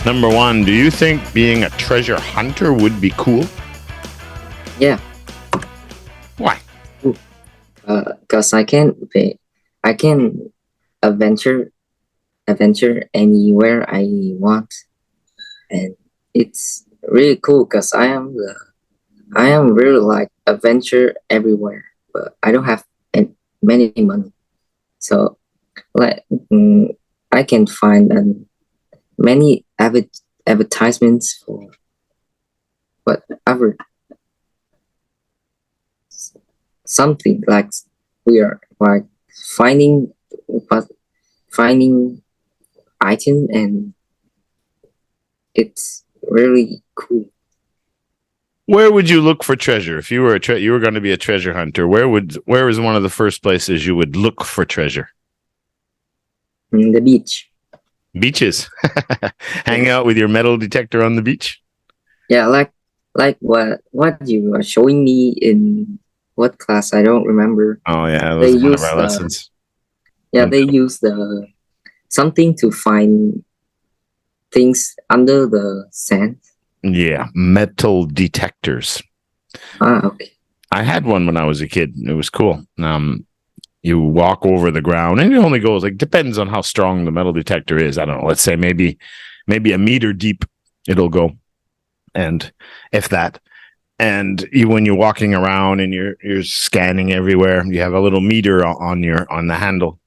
Number one, do you think being a treasure hunter would be cool? Yeah. Why? Cause I can adventure anywhere I want, and it's really cool. Cause I am really like adventure everywhere, but I don't have many money, so like I can find many advertisements for whatever something like we are like finding but finding item, and it's really cool. Where would you look for treasure if you were you were going to be a treasure hunter? Where is one of the first places you would look for treasure? The beach. Beaches. Hang out with your metal detector on the beach? Yeah, like what you are showing me in what class? I don't remember. Oh yeah, that They was one of use our lessons. they use the something to find things under the sand. Yeah, metal detectors. Okay. I had one when I was a kid. It was cool. You walk over the ground, and it only goes like depends on how strong the metal detector is. I don't know. Let's say maybe a meter deep it'll go, and if that. And when you're walking around and you're scanning everywhere, you have a little meter on the handle,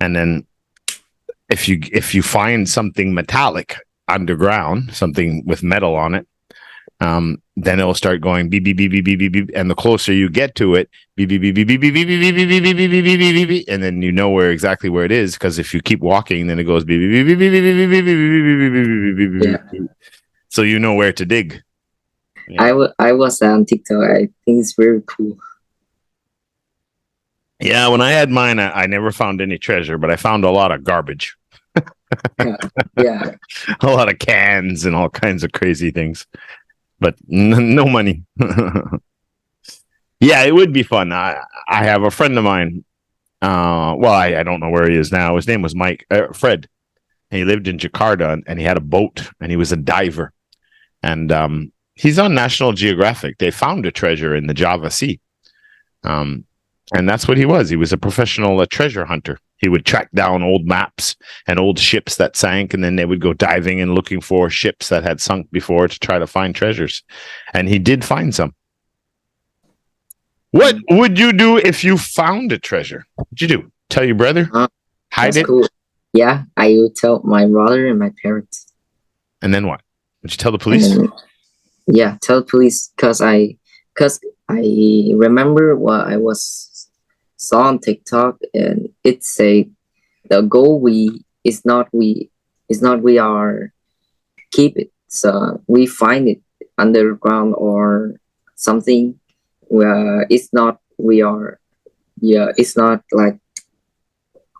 and then if you find something metallic underground, something with metal on it, then it'll start going beep beep beep beep beep beep beep, and the closer you get to it, beep beep beep beep beep beep beep beep beep beep beep beep beep beep, and then you know exactly where it is, because if you keep walking, then it goes beep beep beep beep beep beep beep beep beep beep, so you know where to dig. I was on TikTok. I think it's very cool. Yeah, when I had mine, I never found any treasure, but I found a lot of garbage. Yeah. A lot of cans and all kinds of crazy things, but no money. Yeah, it would be fun. I have a friend of mine. Well, I don't know where he is now. His name was Fred. And he lived in Jakarta, and he had a boat, and he was a diver. And he's on National Geographic. They found a treasure in the Java Sea. And that's what he was. He was a professional treasure hunter. He would track down old maps and old ships that sank, and then they would go diving and looking for ships that had sunk before to try to find treasures. And he did find some. What would you do if you found a treasure? What'd you do? Tell your brother? Hide it? Cool. Yeah, I would tell my brother and my parents. And then what? Would you tell the police? Yeah, tell the police, because I remember what I saw on TikTok, and it said the goal is not we are keep it, so we find it underground or something. It's not we are, yeah, it's not like,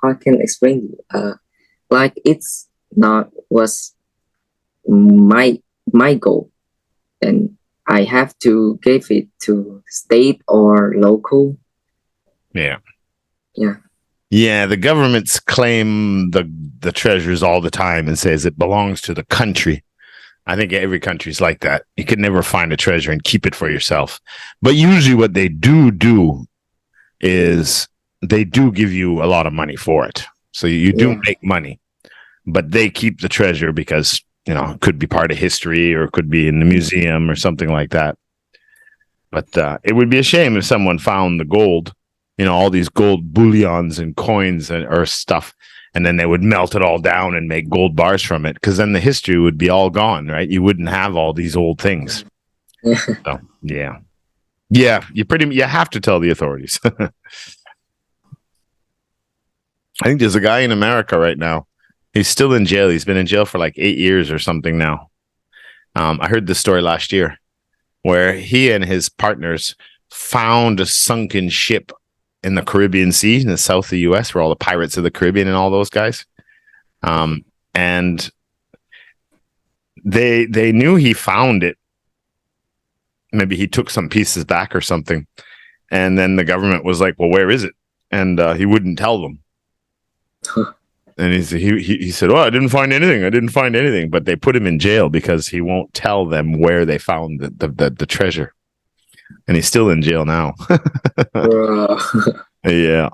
how I can explain to you, like it's not was my goal, and I have to give it to state or local. Yeah. Yeah. Yeah, the governments claim the treasures all the time and says it belongs to the country. I think every country's like that. You can never find a treasure and keep it for yourself. But usually what they do is they do give you a lot of money for it. So you do make money, but they keep the treasure because, it could be part of history, or it could be in the museum or something like that. But it would be a shame if someone found the gold, all these gold bullions and coins or stuff, and then they would melt it all down and make gold bars from it, because then the history would be all gone, right? You wouldn't have all these old things. So, yeah. Yeah, you have to tell the authorities. I think there's a guy in America right now. He's still in jail. He's been in jail for like 8 years or something now. I heard this story last year where he and his partners found a sunken ship in the Caribbean Sea in the south of the U.S., where all the Pirates of the Caribbean and all those guys. And they knew he found it. Maybe he took some pieces back or something. And then the government was like, well, where is it? And he wouldn't tell them. And he said, "Oh, I didn't find anything. I didn't find anything." But they put him in jail because he won't tell them where they found the treasure, and he's still in jail now. Yeah,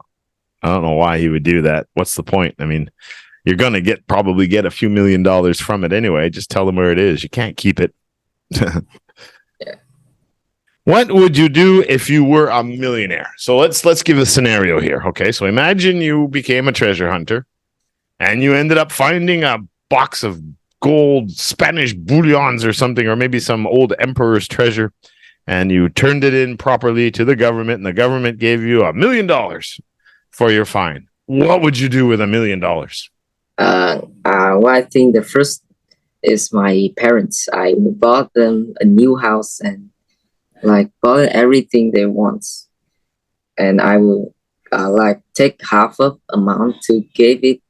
I don't know why he would do that. What's the point? I mean, you're gonna probably get a few $1 million from it anyway. Just tell them where it is. You can't keep it. Yeah. What would you do if you were a millionaire? So let's give a scenario here. Okay, so imagine you became a treasure hunter. And you ended up finding a box of gold Spanish bullions or something, or maybe some old emperor's treasure, and you turned it in properly to the government, and the government gave you $1 million for your fine. What would you do with $1 million? Well, I think the first is my parents. I bought them a new house and like bought everything they want, and I will like take half of amount to give it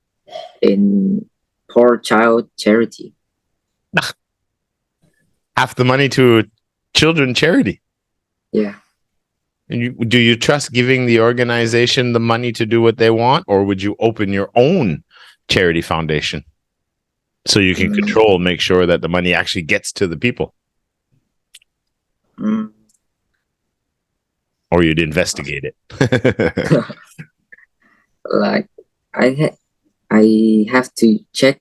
in poor child charity. Half the money to a children charity. Yeah. And do you trust giving the organization the money to do what they want, or would you open your own charity foundation so you can control, make sure that the money actually gets to the people? Or you'd investigate it? Like I have to check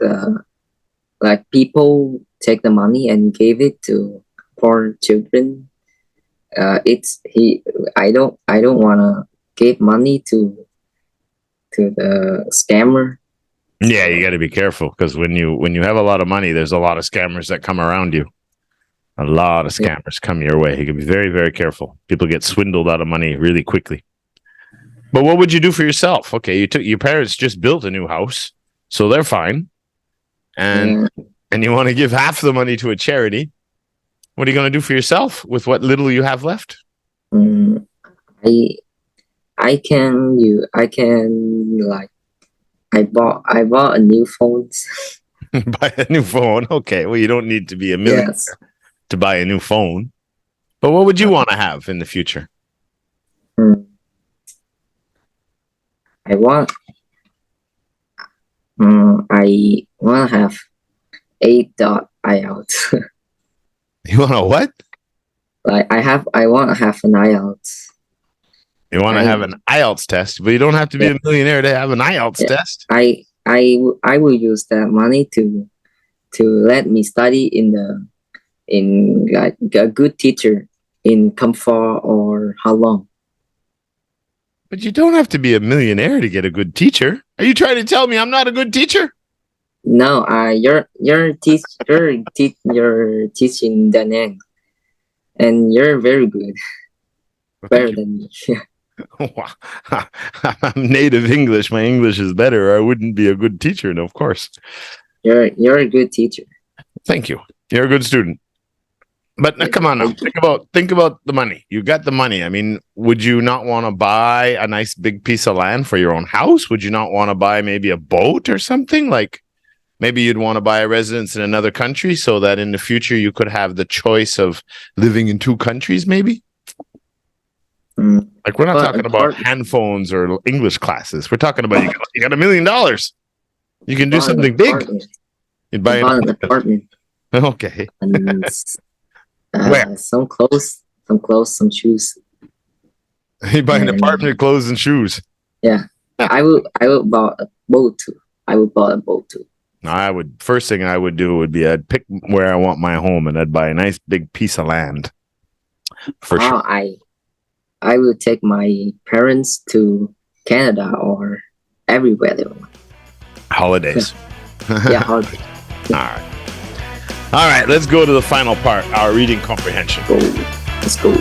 the like people take the money and gave it to poor children. I don't want to give money to the scammer. Yeah, you got to be careful because when you have a lot of money, there's a lot of scammers that come around you. A lot of scammers come your way. You can be very, very careful. People get swindled out of money really quickly. But what would you do for yourself? Okay, your parents just built a new house, so they're fine. And you want to give half the money to a charity. What are you going to do for yourself with what little you have left? I can like I bought a new phone. Buy a new phone. Okay, well, you don't need to be a millionaire to buy a new phone. But what would you want to have in the future? I want to have 8.IELTS. You want a what? Like I want to have an IELTS. You want to have an IELTS test, but you don't have to be a millionaire to have an IELTS test. I will use that money to let me study in like a good teacher in comfort or how long. But you don't have to be a millionaire to get a good teacher. Are you trying to tell me I'm not a good teacher? No, you're teaching Danang, and you're very good, better than me. I'm native English. My English is better. I wouldn't be a good teacher, and of course, you're a good teacher. Thank you. You're a good student. But come on now. Think about the money. You got the money. I mean, would you not want to buy a nice big piece of land for your own house? Would you not want to buy maybe a boat or something? Like maybe you'd want to buy a residence in another country so that in the future you could have the choice of living in two countries, maybe? Like we're not talking about handphones or English classes. We're talking about you got $1 million. You can do something big. You'd buy an apartment. Okay. Where? Some clothes, some shoes. You buy an apartment, clothes, and shoes. Yeah. I will buy a boat too. First thing I would do would be I'd pick where I want my home and I'd buy a nice big piece of land. For sure. I will take my parents to Canada or everywhere they want. Holidays. Yeah, holidays. All right, let's go to the final part, our reading comprehension. Let's go.